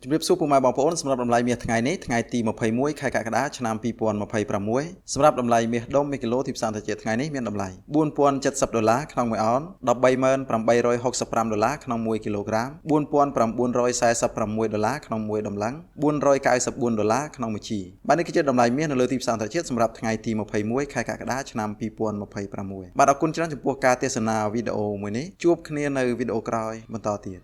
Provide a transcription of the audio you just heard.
ជំរាបសួរពុកម៉ែបងប្អូនសម្រាប់តម្លៃមាសថ្ងៃនេះថ្ងៃទី21ខែកក្កដាឆ្នាំ2026សម្រាប់តម្លៃមាសដុំ1គីឡូទីផ្សារអន្តរជាតិថ្ងៃនេះមានតម្លៃ$4070ក្នុង1អោន$13865ក្នុង1គីឡូក្រាម$4946ក្នុង1តម្លឹង$494ក្នុង1ជីបាទនេះគឺជាតម្លៃមាសនៅលើទីផ្សារអន្តរជាតិសម្រាប់ថ្ងៃទី21ខែកក្កដាឆ្នាំ2026បាទអរគុណច្រើនចំពោះការទស្សនាវីដេអូមួយនេះជួបគ្នានៅវីដេអូក្រោយបន្តទៀត